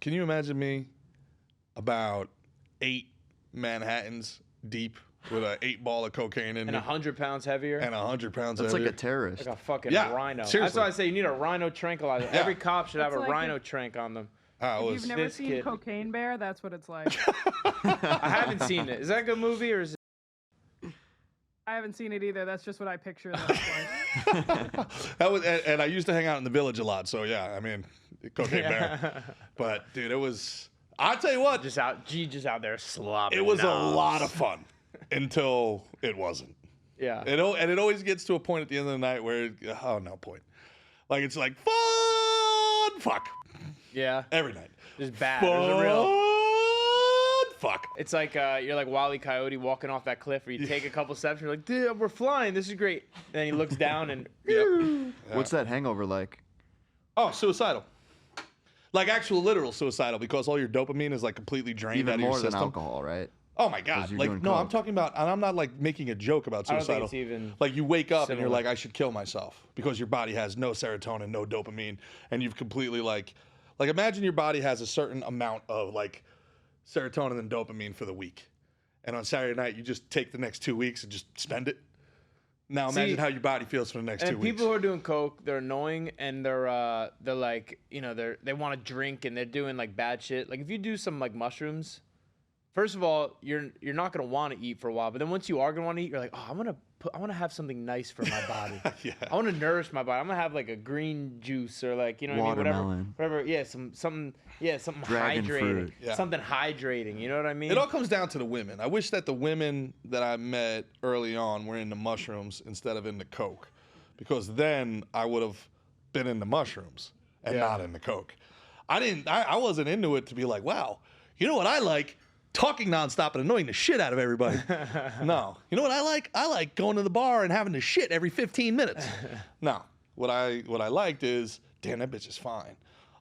can you imagine me about 8 Manhattans deep with an 8-ball of cocaine in And me 100 pounds heavier. and 100 pounds That's heavier? like a terrorist. Like a fucking Yeah, rhino. seriously. That's why I say you need a rhino tranquilizer. Yeah. Every cop should have It's a like rhino trank on them. If you've never This seen kid. Cocaine Bear, that's what it's like. I haven't seen it. Is that a good movie or is it? I haven't seen it either. That's just what I picture that it's like. That was, and I used to hang out in the village a lot, so yeah, I mean, cocaine bear. But dude, it was. I'll tell you what, just out there slobbing. it was a lot of fun until it wasn't. Yeah. And it always gets to a point at the end of the night where, no point. Like it's like fun, fuck, Yeah. every night. Just bad. Fun, There's a real. fuck. It's like you're like Wile E. Coyote walking off that cliff, where you take a couple steps, and you're like, dude, we're flying. This is great. And then he looks down and. Yep. What's that hangover like? Oh, suicidal. Like actual literal suicidal because all your dopamine is like completely drained Even out of your more system. than alcohol, right? Oh my god! 'Cause you're Like doing no, I'm coke. talking about, and I'm not like making a joke about I don't suicidal. think it's even like you wake up and you're similar. like, I should kill myself because your body has no serotonin, no dopamine, and you've completely like imagine your body has a certain amount of like serotonin and dopamine for the week, and on Saturday night you just take the next 2 weeks and just spend it. Now imagine See, how your body feels for the next 2 And weeks. people who are doing coke, they're annoying and they're like, they want to drink and they're doing like bad shit. Like if you do some like mushrooms, first of all, you're not gonna want to eat for a while, but then once you are gonna want to eat, you're like, oh, I want to have something nice for my body. Yeah. I want to nourish my body. I'm gonna have like a green juice or like what I mean, Watermelon. whatever. Yeah, something Dragon hydrating, fruit. Yeah. something hydrating. You know what I mean? It all comes down to the women. I wish that the women that I met early on were into mushrooms instead of into coke, because then I would have been into mushrooms and not into coke. I wasn't into it to be like, wow, you know what I like? Talking nonstop and annoying the shit out of everybody. No. You know what I like? I like going to the bar and having to shit every 15 minutes. No. What I liked is, damn, that bitch is fine.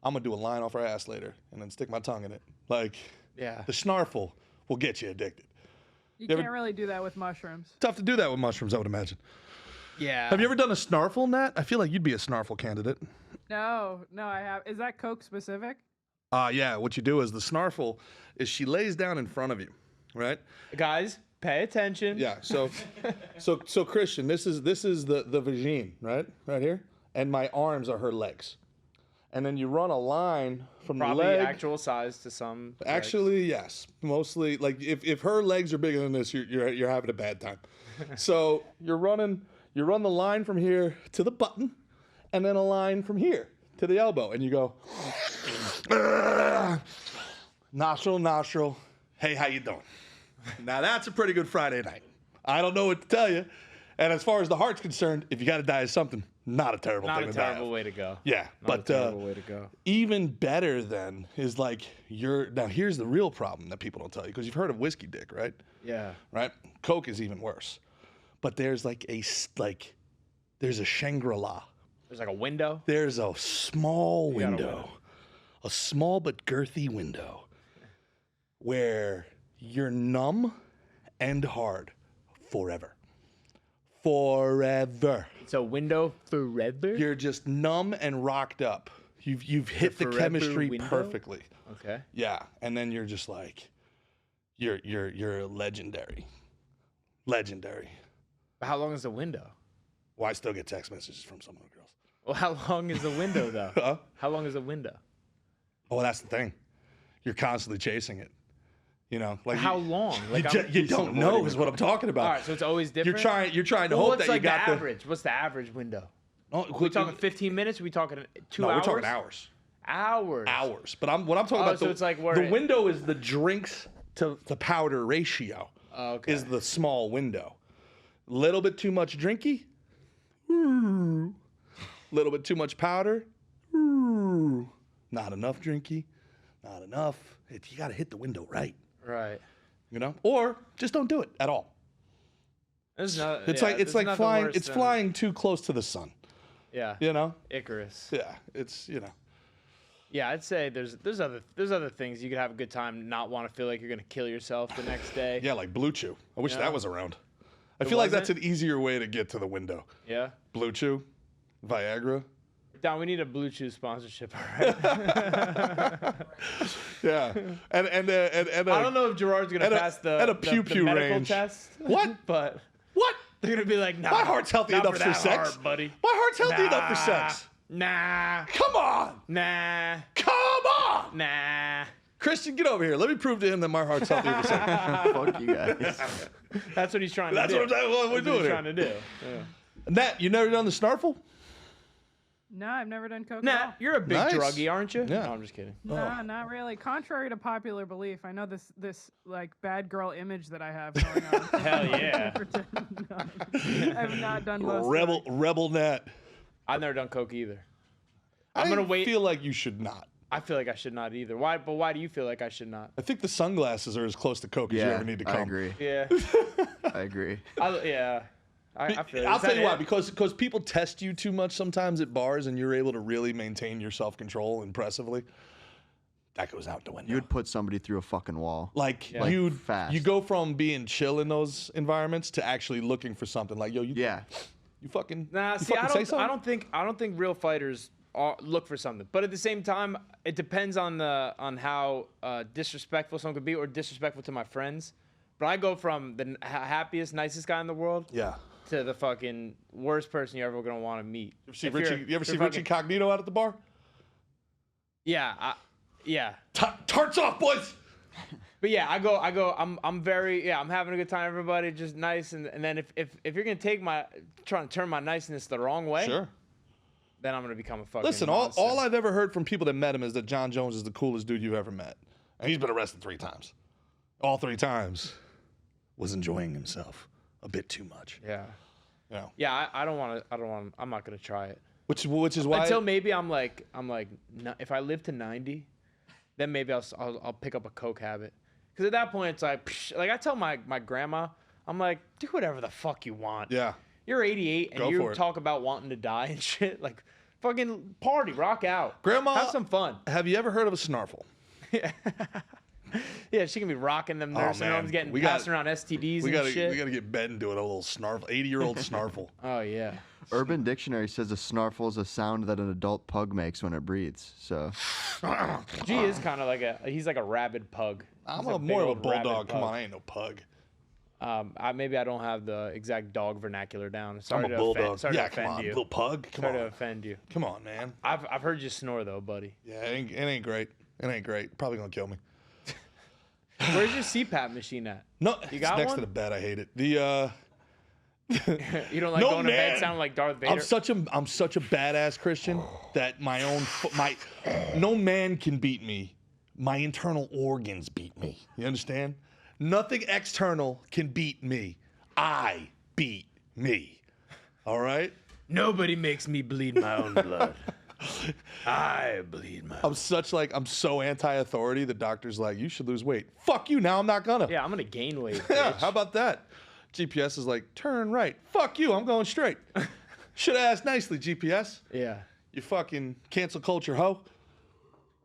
I'm gonna do a line off her ass later and then stick my tongue in it. Like, Yeah. the snarfle will get you addicted. You You can't ever- really do that with mushrooms. Tough to do that with mushrooms, I would imagine. Yeah. Have you ever done a snarfle, Nat? I feel like you'd be a snarfle candidate. No, I have. Is that Coke specific? Yeah, what you do is the snarfle is she lays down in front of you, right? Guys, pay attention. Yeah. So Christian, this is the vagine, right? Right here. And my arms are her legs. And then you run a line from Probably the leg. actual size to some. legs. Actually, yes. Mostly, like if her legs are bigger than this, you're having a bad time. So you run the line from here to the button, and then a line from here to the elbow, and you go nostril. Hey, how you doing? Now that's a pretty good Friday night. I don't know what to tell you. And as far as the heart's concerned, if you got to die of something, not a terrible Not thing a to die terrible of. way to go. Yeah, Not but a terrible way to go. even better then is like now here's the real problem that people don't tell you, because you've heard of whiskey dick, right? Yeah. Right? Coke is even worse. But there's there's a Shangri-La. There's like a window. There's a small got a window. window. A small but girthy window where you're numb and hard forever. Forever. It's a window forever. You're just numb and rocked up. You've hit the forever chemistry window? perfectly. Okay. Yeah, and then you're just like, you're legendary. Legendary. But how long is the window? Well, I still get text messages from some of the girls. Well, how long is the window though? Huh? How long is the window? Oh, that's the thing. You're constantly chasing it. You know, like How long? Like you don't know is what I'm talking about. All right, so it's always different. You're trying to Well, hope what's that like you got the average? What's the average window? Oh, Are we talking 15 minutes? Are we talking 2 no, hours? we're talking hours. Hours. Hours. But what I'm talking about. so it's like where the it- window is the drinks to powder ratio. Oh, okay. Is the small window. Little bit too much drinky. Little bit too much powder. Not enough drinky. Not enough. You got to hit the window right. Right. You know, or just don't do it at all. It's not. It's yeah, like there's nothing flying. worse It's than- flying too close to the sun. Yeah. You know. Icarus. Yeah. It's Yeah, I'd say there's other things you could have a good time, not want to feel like you're gonna kill yourself the next day. Yeah, like Blue Chew. I wish Yeah. that was around. I It feel like that's wasn't? an easier way to get to the window. Yeah. Blue Chew, Viagra. Don, we need a Blue Chew sponsorship, all right? Yeah, and I don't know if Gerard's gonna pass the pew medical range. test. What? But What? they're gonna be like, nah, My heart's healthy not enough for that sex, hard, buddy. My heart's healthy enough for sex. Nah, Come on, nah, come on, nah. Christian, get over here. Let me prove to him that my heart's healthy for sex. Fuck you guys. That's what he's trying to That's do. what we're That's what doing he's here. trying to do. Yeah. Nat, you never done the snarfle? No, I've never done coke. Nah, at all. you're a big Nice. druggie, aren't you? Yeah. No, I'm just kidding. No, not really. Contrary to popular belief, I know this like bad girl image that I have going on. Hell yeah. No, I have not done most. of it. Rebel Nat. I've never done coke either. I'm gonna wait. feel like you should not. I feel like I should not either. Why? But why do you feel like I should not? I think the sunglasses are as close to coke as you Yeah, ever need to come. I agree. Yeah. I agree. Yeah. I feel. I'll Is tell that you why, it? because people test you too much sometimes at bars, and you're able to really maintain your self-control impressively. That goes out the window. You would put somebody through a fucking wall. like Yeah. you, fast. you go from being chill in those environments to actually looking for something. Like, yo, you fucking Nah, you see, fucking say something? I don't think real fighters look for something. But at the same time, it depends on how disrespectful someone could be or disrespectful to my friends. But I go from the happiest, nicest guy in the world Yeah. to the fucking worst person you're ever gonna want to meet. You If ever you're- see if Richie you're fucking- Cognito out at the bar? Yeah, yeah. Tarts off, boys. But yeah, I'm having a good time, everybody, just nice. And then if you're gonna trying to turn my niceness the wrong way, Sure. then I'm gonna become a fucking Listen, monster. all I've ever heard from people that met him is that John Jones is the coolest dude you've ever met. And he's been arrested 3 times. All 3 times was enjoying himself a bit too much. Yeah. You know? Yeah, I don't want to. I'm not gonna try it Which is why until maybe I'm like, no, if I live to 90, then maybe I'll pick up a coke habit. Because at that point it's like, psh, like I tell my grandma, I'm like, do whatever the fuck you want. Yeah. You're 88 and Go for you it. talk about wanting to die and shit. Like, fucking party, rock out, Grandma, have some fun. Have you ever heard of a snarfle? Yeah, she can be rocking them nursing man. homes, getting We passing got- around STDs We and shit. gotta get Ben doing a little snarfle, 80-year-old snarfle. Oh yeah. Urban Dictionary says a snarfle is a sound that an adult pug makes when it breathes. So G is kind of he's like a rabid pug. I'm He's a big more of a old rabid bulldog. Come pug. on, I ain't no pug. Maybe I don't have the exact dog vernacular down. Sorry I'm to a bulldog. offend, sorry Yeah, to come offend on, you. little pug. Come Sorry to on. offend you. Come on, man. I've heard you snore though, buddy. Yeah, it ain't great. It ain't great. Probably gonna kill me. Where's your CPAP machine at? No, You it's got next one? to the bed. I hate it. You don't like No, going to bed man. sounding like Darth Vader? I'm such a badass Christian that no man can beat me. My internal organs beat me. You understand? Nothing external can beat me. I beat me. All right? Nobody makes me bleed my own blood. I bleed my own. I'm so anti-authority. The doctor's like, you should lose weight. Fuck you. Now I'm not gonna. Yeah, I'm gonna gain weight. Yeah, bitch. how about that? GPS is like, turn right. Fuck you. I'm going straight. Should have asked nicely, GPS. Yeah. You fucking cancel culture hoe.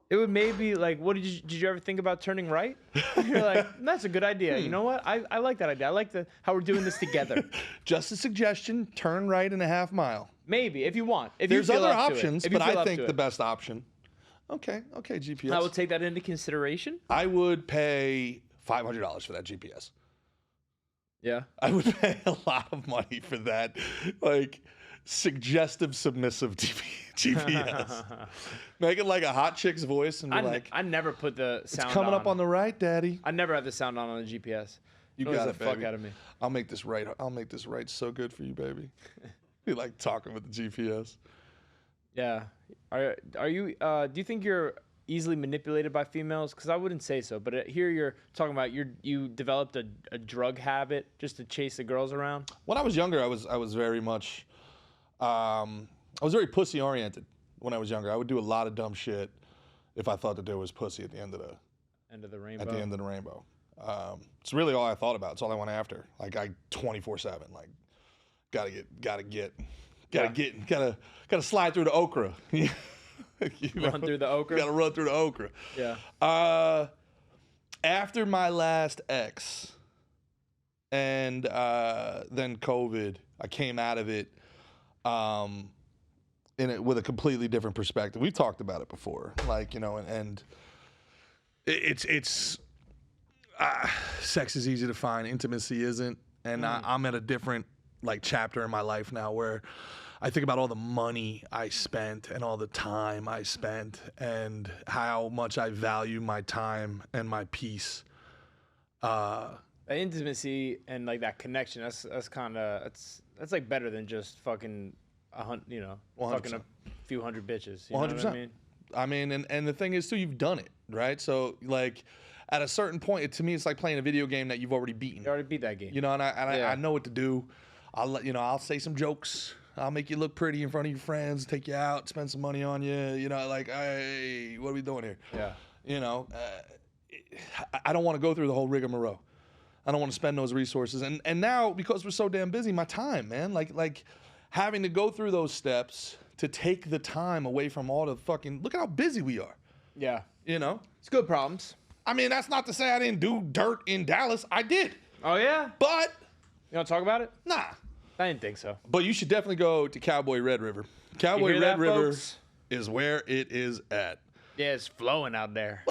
It would maybe like, did you ever think about turning right? You're like, that's a good idea. You know what? I like that idea. I like how we're doing this together. Just a suggestion, turn right in a half mile. Maybe if you want. If There's you feel other up to it. options, If you but feel I up think to the it. best option. Okay, GPS. I will take that into consideration. I would pay $500 for that GPS. Yeah. I would pay a lot of money for that, like suggestive, submissive GPS. Make it like a hot chick's voice and be like, I never put the "It's sound coming up on the right, Daddy." I never have the sound on the GPS. You Annoys got the it, fuck baby. out of me. I'll make this right. I'll make this right so good for you, baby. You like talking with the GPS. Yeah. Are you? Do you think you're easily manipulated by females? Because I wouldn't say so. But here you're talking about you developed a drug habit just to chase the girls around. When I was younger, I was very much, I was very pussy oriented. When I was younger, I would do a lot of dumb shit if I thought that there was pussy at the end of the End of the rainbow. at the end of the rainbow. It's really all I thought about. It's all I went after. Like I 24/7. Like gotta slide through the okra. You Run through the okra? Gotta run through the okra. Yeah. After my last ex, and then COVID, I came out of it. in it with a completely different perspective. We've talked about it before, like, you know, and it's sex is easy to find, intimacy isn't, and I'm at a different like chapter in my life now where I think about all the money I spent and all the time I spent and how much I value my time and my peace. That intimacy and like that connection, that's kind of that's like better than just fucking you know, 100%. fucking a few hundred bitches. You know 100%. what I mean? I mean, and the thing is too, you've done it, right? So like, at a certain point, to me, it's like playing a video game that you've already beaten. You already beat that game. You know, and I know what to do. I'll say some jokes. I'll make you look pretty in front of your friends, take you out, spend some money on you. You know, like, hey, what are we doing here? Yeah. You know, I don't want to go through the whole rigmarole. I don't want to spend those resources. And now, because we're so damn busy, my time, man, like having to go through those steps to take the time away from all the fucking, look at how busy we are. Yeah. You know? It's good problems. I mean, that's not to say I didn't do dirt in Dallas. I did. Oh, yeah? But, You want to talk about it? nah. I didn't think so. But you should definitely go to Cowboy Red River. Cowboy hear Red that, River folks? is where it is at. Yeah, it's flowing out there.